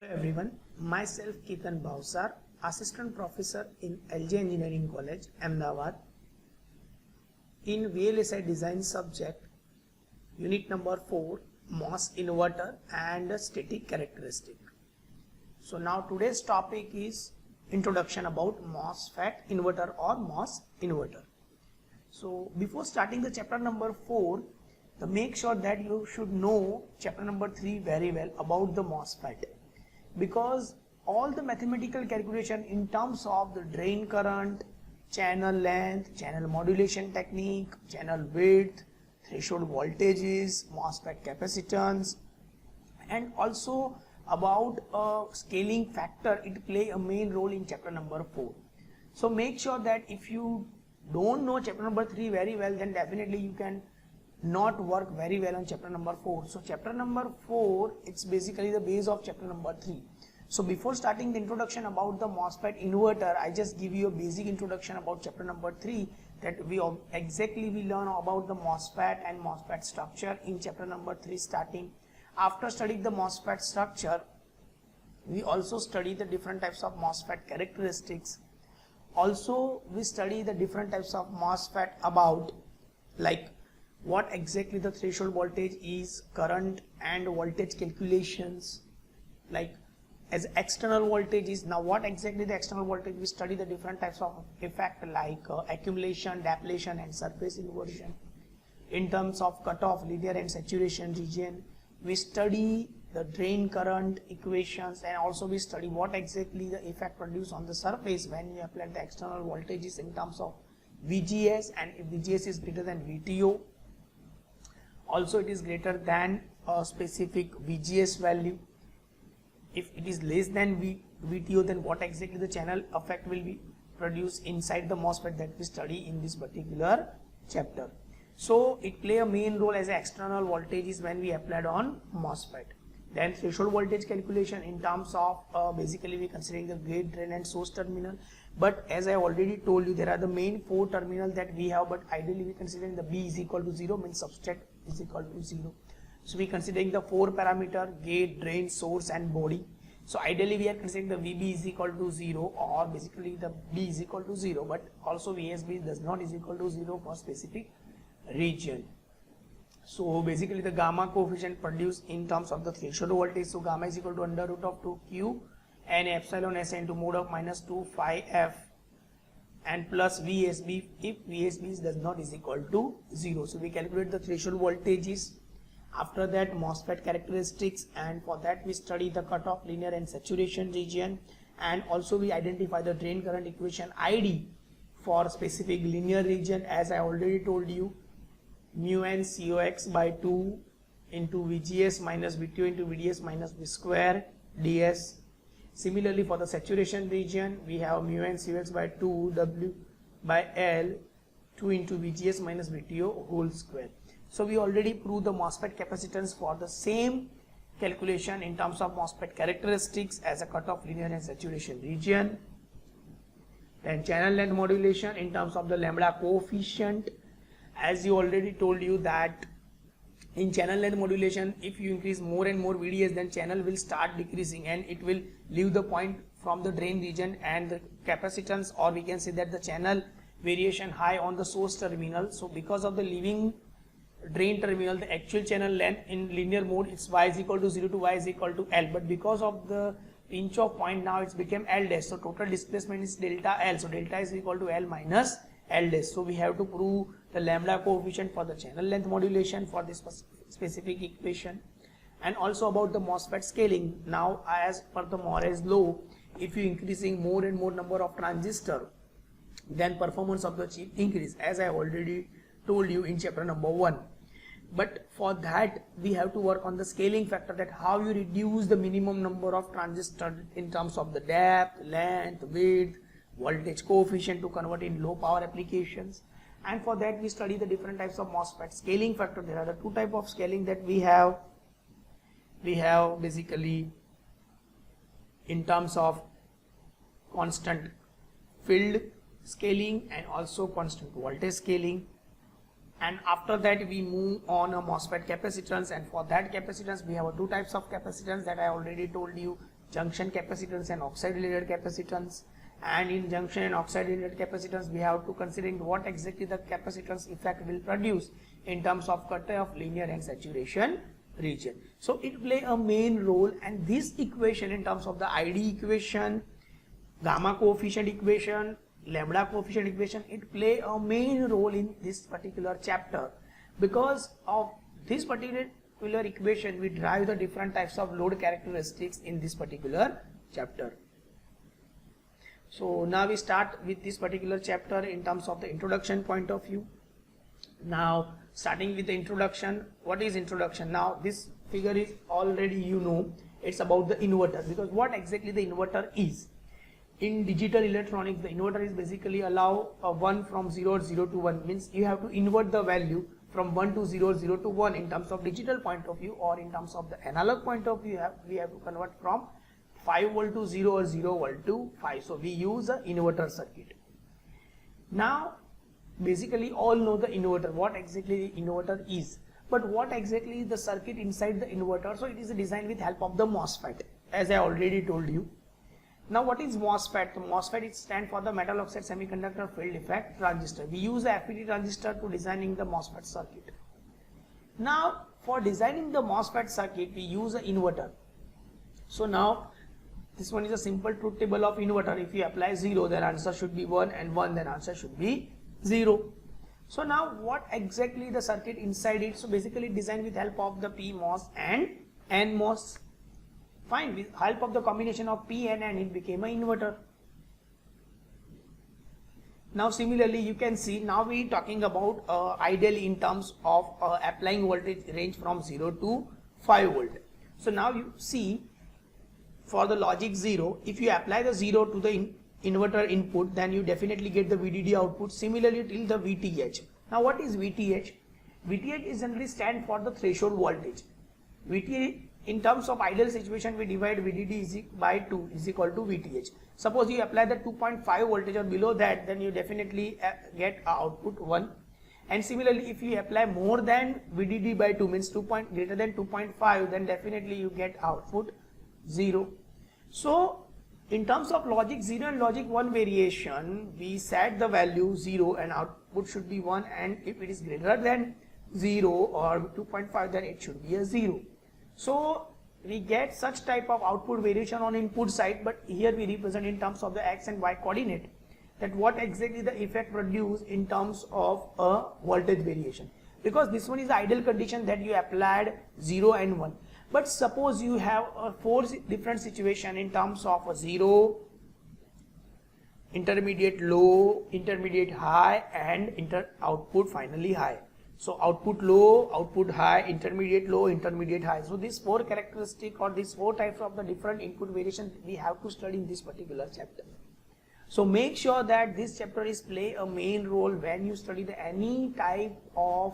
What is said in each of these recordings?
Hello everyone, myself Ketan Bhavsar, Assistant Professor in LJ Engineering College, Ahmedabad, in VLSI Design subject, Unit number 4, MOS Inverter and Static Characteristic. So now today's topic is introduction about MOSFET inverter or MOS inverter. So before starting the chapter number 4, make sure that you should know chapter number 3 very well about the MOSFET, because all the mathematical calculation in terms of the drain current, channel length, channel modulation technique, channel width, threshold voltages, MOSFET capacitance, and also about scaling factor, it play a main role in chapter number 4. So make sure that if you don't know chapter number 3 very well, then definitely you can not work very well on chapter number 4. So chapter number 4, it's basically the base of chapter number 3. So before starting the introduction about the MOSFET inverter, I just give you a basic introduction about chapter number 3, that we learn about the MOSFET and MOSFET structure in chapter number 3 starting. After studying the MOSFET structure, we also study the different types of MOSFET characteristics. Also, we study the different types of MOSFET about like what exactly the threshold voltage is, current and voltage calculations, like as external voltage is. Now what exactly the external voltage, we study the different types of effect like accumulation, depletion and surface inversion. In terms of cutoff, linear and saturation region, we study the drain current equations, and also we study what exactly the effect produced on the surface when we apply the external voltages in terms of VGS, and if VGS is greater than VTO, also it is greater than a specific VGS value. If it is less than VTO, then what exactly the channel effect will be produced inside the MOSFET that we study in this particular chapter. So it play a main role as external voltages when we applied on MOSFET. Then threshold voltage calculation in terms of basically we considering the gate, drain and source terminal. But as I already told you, there are the main 4 terminals that we have, but ideally we considering the B is equal to 0, means substrate is equal to 0. So we considering the 4 parameter, gate, drain, source and body. So ideally we are considering the VB is equal to 0, or basically the B is equal to 0, but also VSB does not is equal to 0 for specific region. So basically the gamma coefficient produced in terms of the threshold voltage, so gamma is equal to under root of 2q and epsilon s into mod of minus 2 phi f and plus VSB if VSB does not is equal to 0. So we calculate the threshold voltages. After that, MOSFET characteristics, and for that we study the cutoff, linear and saturation region, and also we identify the drain current equation ID for specific linear region, as I already told you, mu n cox by 2 into VGS minus VTO into VDS minus V square ds. Similarly, for the saturation region, we have mu n cox by 2 W by L 2 into VGS minus VTO whole square. So we already proved the MOSFET capacitance for the same calculation in terms of MOSFET characteristics as a cutoff, linear and saturation region. Then channel length modulation in terms of the lambda coefficient. As you already told you that in channel length modulation, if you increase more and more VDS, then channel will start decreasing and it will leave the point from the drain region, and the capacitance, or we can say that the channel variation high on the source terminal. So because of the leaving drain terminal, the actual channel length in linear mode is y is equal to 0 to y is equal to L, but because of the pinch off point, now it's become L dash, so total displacement is delta L, so delta is equal to L minus L dash. So we have to prove the lambda coefficient for the channel length modulation for this specific equation, and also about the MOSFET scaling. Now as per the Moore's law, if you increasing more and more number of transistor, then performance of the chip increase, as I already told you in chapter number 1. But for that we have to work on the scaling factor, that how you reduce the minimum number of transistors in terms of the depth, length, width, voltage coefficient to convert in low power applications. And for that we study the different types of MOSFET scaling factor. There are the 2 types of scaling that we have. We have basically in terms of constant field scaling and also constant voltage scaling. And after that we move on a MOSFET capacitance, and for that capacitance we have 2 types of capacitance that I already told you, junction capacitance and oxide related capacitance. And in junction and oxide related capacitance, we have to consider what exactly the capacitance effect will produce in terms of cutoff, linear and saturation region. So it play a main role, and this equation in terms of the ID equation, gamma coefficient equation, lambda coefficient equation, it play a main role in this particular chapter. Because of this particular equation, we derive the different types of load characteristics in this particular chapter. So now we start with this particular chapter in terms of the introduction point of view. Now starting with the introduction, what is introduction? Now this figure is already it's about the inverter, because what exactly the inverter is. In digital electronics, the inverter is basically allow a 1 from 0 to 1, means you have to invert the value from 1 to 0 to 1 in terms of digital point of view, or in terms of the analog point of view we have to convert from 5 volt to 0 or 0 volt to 5. So we use an inverter circuit. Now basically all know the inverter, what exactly the inverter is, but what exactly is the circuit inside the inverter? So it is designed with help of the MOSFET, as I already told you. Now what is MOSFET? The MOSFET it stands for the metal oxide semiconductor field effect transistor. We use the FET transistor to designing the MOSFET circuit. Now for designing the MOSFET circuit, we use an inverter. So now this one is a simple truth table of inverter. If you apply 0, then answer should be 1, and 1, then answer should be 0. So now what exactly the circuit inside it? So basically designed with help of the PMOS and NMOS. Fine, with help of the combination of P and N, it became an inverter. Now similarly you can see, now we talking about ideally in terms of applying voltage range from 0 to 5 volt. So now you see, for the logic 0, if you apply the 0 to the inverter input, then you definitely get the VDD output. Similarly till the VTH. Now what is VTH? VTH is generally stand for the threshold voltage. VTH, in terms of ideal situation, we divide VDD by 2 is equal to VTH. Suppose you apply the 2.5 voltage or below that, then you definitely get output 1. And similarly, if you apply more than VDD by 2, means greater than 2.5, then definitely you get output 0. So in terms of logic 0 and logic 1 variation, we set the value 0 and output should be 1, and if it is greater than 0 or 2.5, then it should be a 0. So we get such type of output variation on input side, but here we represent in terms of the x and y coordinate, that what exactly the effect produced in terms of a voltage variation. Because this one is the ideal condition that you applied 0 and 1. But suppose you have a 4 different situation in terms of a 0, intermediate low, intermediate high, and output finally high. So output low, output high, intermediate low, intermediate high. So these 4 characteristics or these 4 types of the different input variation we have to study in this particular chapter. So make sure that this chapter is play a main role when you study any type of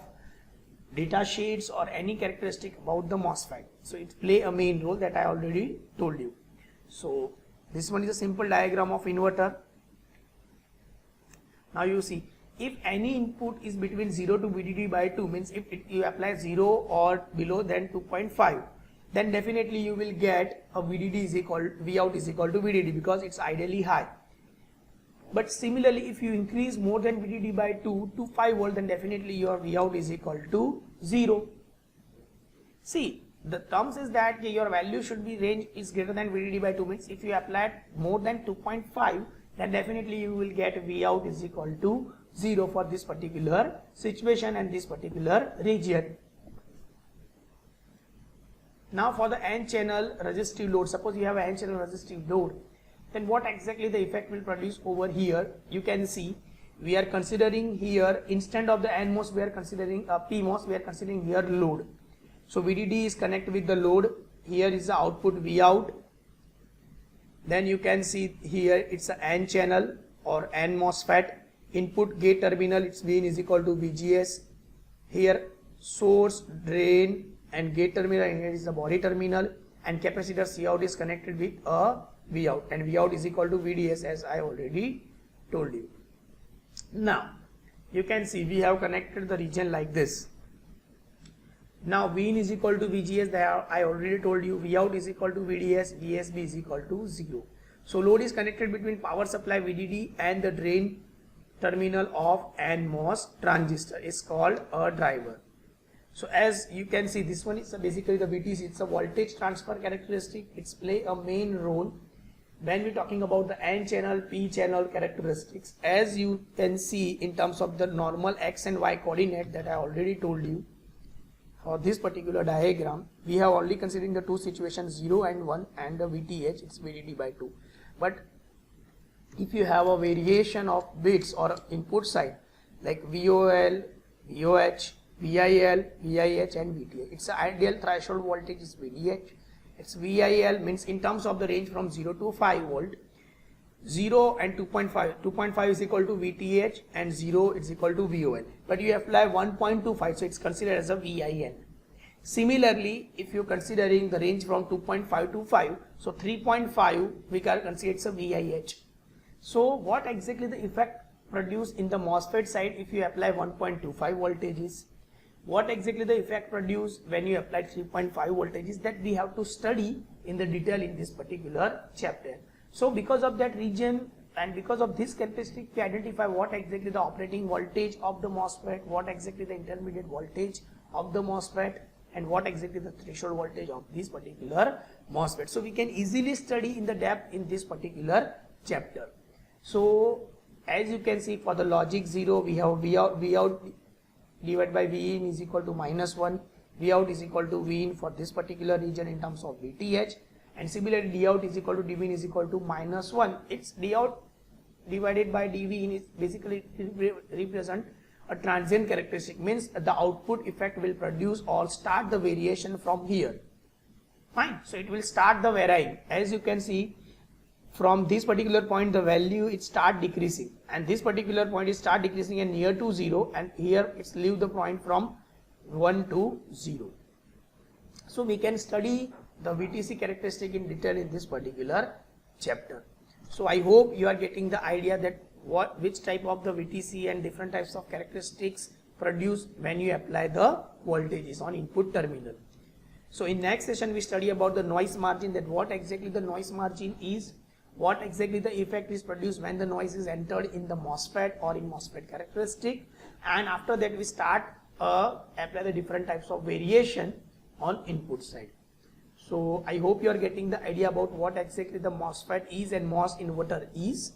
data sheets or any characteristic about the MOSFET. So it play a main role that I already told you. So this one is a simple diagram of inverter. Now you see, if any input is between 0 to VDD by 2, means if you apply 0 or below than 2.5, then definitely you will get a VDD is equal, Vout is equal to VDD, because it's ideally high. But similarly, if you increase more than VDD by 2 to 5 volt, then definitely your Vout is equal to 0. See, the terms is that your value should be range is greater than VDD by 2, means if you apply more than 2.5, then definitely you will get Vout is equal to 0 for this particular situation and this particular region. Now for the N channel resistive load, suppose you have an N channel resistive load, then what exactly the effect will produce over here? You can see we are considering here, instead of the NMOS we are considering a PMOS, we are considering here load. So VDD is connected with the load, here is the output Vout. Then you can see here it's an N channel or N MOSFET. Input gate terminal, its Vin is equal to VGS. Here source, drain and gate terminal, and here is the body terminal, and capacitor Cout is connected with a Vout, and Vout is equal to VDS, as I already told you. Now you can see we have connected the region like this. Now Vin is equal to VGS, that I already told you. Vout is equal to VDS, VSB is equal to 0. So load is connected between power supply VDD and the drain terminal of NMOS transistor. Is called a driver. So as you can see, this one is basically the VTC. It's a voltage transfer characteristic. It's play a main role when we're talking about the N channel, P channel characteristics. As you can see in terms of the normal X and Y coordinate that I already told you. For this particular diagram, we have only considering the two situations 0 and 1 and the VTH, it's VDD by 2. But if you have a variation of bits or input side like VOL, VOH, VIL, VIH and VTH, it's an ideal threshold voltage is VDH. Its VIL means in terms of the range from 0 to 5 volt, 0 and 2.5 is equal to VTH and 0 is equal to VOL, but you apply 1.25, so it's considered as a VIN. Similarly, if you're considering the range from 2.5 to 5, so 3.5 we can consider it's a VIH. So what exactly the effect produced in the MOSFET side if you apply 1.25 voltages? What exactly the effect produced when you apply 3.5 voltages, that we have to study in the detail in this particular chapter. So because of that region and because of this characteristic, we identify what exactly the operating voltage of the MOSFET, what exactly the intermediate voltage of the MOSFET, and what exactly the threshold voltage of this particular MOSFET. So we can easily study in the depth in this particular chapter. So as you can see, for the logic 0, we have Vout divided by Vin is equal to -1, Vout is equal to Vin for this particular region in terms of VTH. And similarly, Dout is equal to Dvin is equal to -1. It's Dout divided by Dvin is basically represent a transient characteristic, means the output effect will produce or start the variation from here. Fine. So it will start the varying. As you can see, from this particular point the value it start decreasing, and this particular point is start decreasing and near to 0, and here it's leave the point from 1 to 0. So we can study the VTC characteristic in detail in this particular chapter. So I hope you are getting the idea that which type of the VTC and different types of characteristics produced when you apply the voltages on input terminal. So in next session we study about the noise margin, that what exactly the noise margin is, what exactly the effect is produced when the noise is entered in the MOSFET or in MOSFET characteristic, and after that we start apply the different types of variation on input side. So I hope you are getting the idea about what exactly the MOSFET is and MOS inverter is.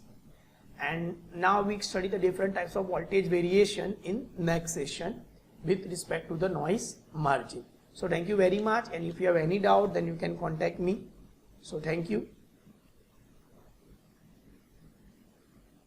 And now we study the different types of voltage variation in next session with respect to the noise margin. So thank you very much, and if you have any doubt then you can contact me. So thank you.